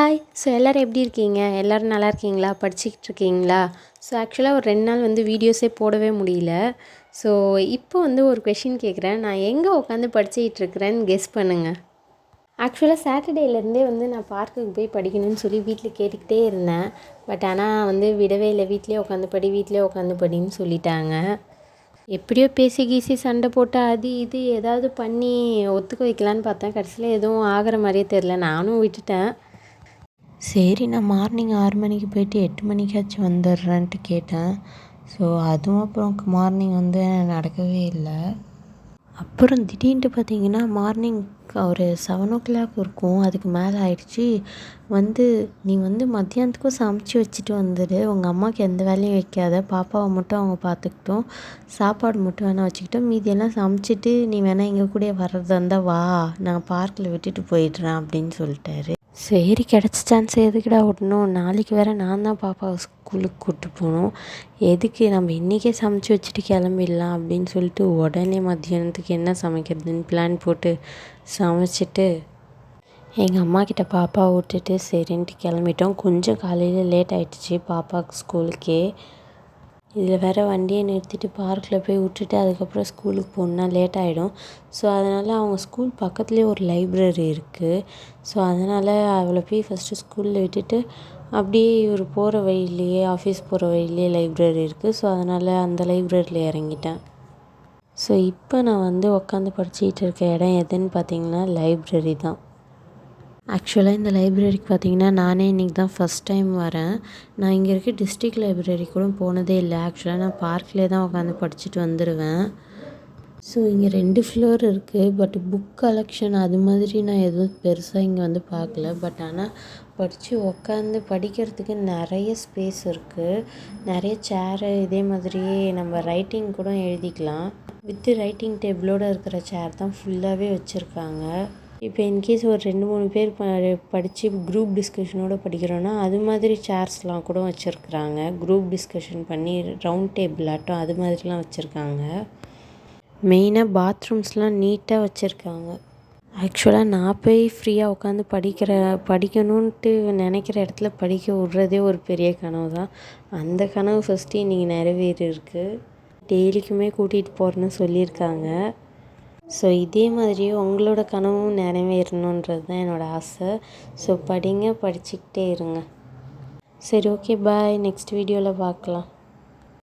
Hi. எல்லோரும் எப்படி இருக்கீங்க? எல்லோரும் நல்லா இருக்கீங்களா? படிச்சுக்கிட்டு இருக்கீங்களா? ஆக்சுவலாக ஒரு 2 நாள் வீடியோஸே போடவே முடியல. இப்போ ஒரு கொஷின் கேட்குறேன். நான் எங்கே உட்காந்து படிச்சுக்கிட்டு இருக்கிறேன்னு கெஸ் பண்ணுங்கள். ஆக்சுவலாக சாட்டர்டேலேருந்தே நான் பார்க்குக்கு போய் படிக்கணும்னு சொல்லி வீட்டில் கேட்டுக்கிட்டே இருந்தேன். பட் ஆனால் விடவே இல்லை. வீட்டிலே உட்காந்து படின்னு சொல்லிட்டாங்க. எப்படியோ பேசி கீசி சண்டை போட்டு அது இது ஏதாவது பண்ணி ஒத்துக்க வைக்கலான்னு பார்த்தேன். கடைசியில் எதுவும் ஆகிற மாதிரியே தெரில. நானும் விட்டுட்டேன். சரி, நான் மார்னிங் 6 மணிக்கு போயிட்டு 8 மணிக்காச்சும் வந்துடுறேன்ட்டு கேட்டேன். அதுவும் அப்புறம் மார்னிங் நடக்கவே இல்லை. அப்புறம் திடீர்னு பார்த்தீங்கன்னா மார்னிங் ஒரு 7 o'clock இருக்கும், அதுக்கு மேலே ஆயிடுச்சு. நீ மத்தியானத்துக்கும் சமைச்சி வச்சுட்டு வந்துடு, உங்கள் அம்மாவுக்கு எந்த வேலையும் வைக்காத, பாப்பாவை மட்டும் அவங்க பார்த்துக்கிட்டோம், சாப்பாடு மட்டும் வேணால் வச்சுக்கிட்டோம், மீதியெல்லாம் சமைச்சிட்டு நீ வேணால் எங்கள் கூட வர்றதா இருந்தால் வா, நான் பார்க்கில் விட்டுட்டு போயிடுறேன் அப்படின்னு சொல்லிட்டாரு. சரி, கிடச்ச சான்ஸ் எதுக்குடா விடணும், நாளைக்கு வேறு நான் தான் பாப்பாவை ஸ்கூலுக்கு கூப்பிட்டு போகணும், எதுக்கு நம்ம இன்றைக்கே சமைச்சி வச்சுட்டு கிளம்பிடலாம் அப்படின்னு சொல்லிட்டு உடனே மத்தியானத்துக்கு என்ன சமைக்கிறதுன்னு பிளான் போட்டு சமைச்சிட்டு எங்கள் அம்மாக்கிட்ட பாப்பாவை விட்டுட்டு சரின்ட்டு கிளம்பிட்டோம். கொஞ்சம் காலையில் லேட் ஆகிடுச்சு பாப்பாவுக்கு ஸ்கூலுக்கே. இதில் வேறு வண்டியை நிறுத்திட்டு பார்க்கில் போய் விட்டுட்டு அதுக்கப்புறம் ஸ்கூலுக்கு போகணுன்னா லேட் ஆகிடும். அதனால் அவங்க ஸ்கூல் பக்கத்துலேயே ஒரு லைப்ரரி இருக்குது. அதனால் அவளை போய் ஃபஸ்ட்டு ஸ்கூலில் விட்டுட்டு அப்படியே இவர் போகிற வழியிலேயே, ஆஃபீஸ் போகிற வழியிலேயே லைப்ரரி இருக்குது. அதனால் அந்த லைப்ரரியில் இறங்கிட்டேன். இப்போ நான் உட்காந்து படிச்சுக்கிட்டு இருக்க இடம் எதுன்னு பார்த்தீங்கன்னா லைப்ரரி தான். ஆக்சுவலாக இந்த லைப்ரரிக்கு பார்த்திங்கன்னா நானே இன்றைக்கி தான் ஃபஸ்ட் டைம் வரேன். நான் இங்கே இருக்க டிஸ்ட்ரிக்ட் லைப்ரரி கூட போனதே இல்லை. ஆக்சுவலாக நான் பார்க்லேயே தான் உட்காந்து படிச்சுட்டு வந்துடுவேன். இங்கே 2 ஃப்ளோர் இருக்குது. பட் புக் கலெக்ஷன் அது மாதிரி நான் எதுவும் பெருசாக இங்கே பார்க்கல. பட் ஆனால் படித்து உட்காந்து படிக்கிறதுக்கு நிறைய ஸ்பேஸ் இருக்குது, நிறைய சேரு, இதே மாதிரியே நம்ம ரைட்டிங் கூட எழுதிக்கலாம். வித் ரைட்டிங் டேபிளோடு இருக்கிற சேர் தான் ஃபுல்லாகவே வச்சுருக்காங்க. இப்போ இன்கேஸ் ஒரு 2-3 பேர் படித்து குரூப் டிஸ்கஷனோடு படிக்கிறோன்னா அது மாதிரி சேர்ஸ்லாம் கூட வச்சுருக்குறாங்க. குரூப் டிஸ்கஷன் பண்ணி ரவுண்ட் டேபிள் ஆட்டம் அது மாதிரிலாம் வச்சுருக்காங்க. மெயினாக பாத்ரூம்ஸ்லாம் நீட்டாக வச்சுருக்காங்க. ஆக்சுவலாக நான் போய் ஃப்ரீயாக உட்காந்து படிக்கணுன்ட்டு நினைக்கிற இடத்துல படிக்க விட்றதே ஒரு பெரிய கனவு தான். அந்த கனவு ஃபஸ்ட்டு இன்றைக்கி நிறைவேறிருக்கு. டெய்லிக்குமே கூட்டிகிட்டு போகிறேன்னு சொல்லியிருக்காங்க. இதே மாதிரியே உங்களோட கனவும் நிறைவேறணுன்றது தான் என்னோடய ஆசை. படிங்க, படிச்சுக்கிட்டே இருங்க. சரி, ஓகே, பாய். நெக்ஸ்ட் வீடியோவில் பார்க்கலாம்.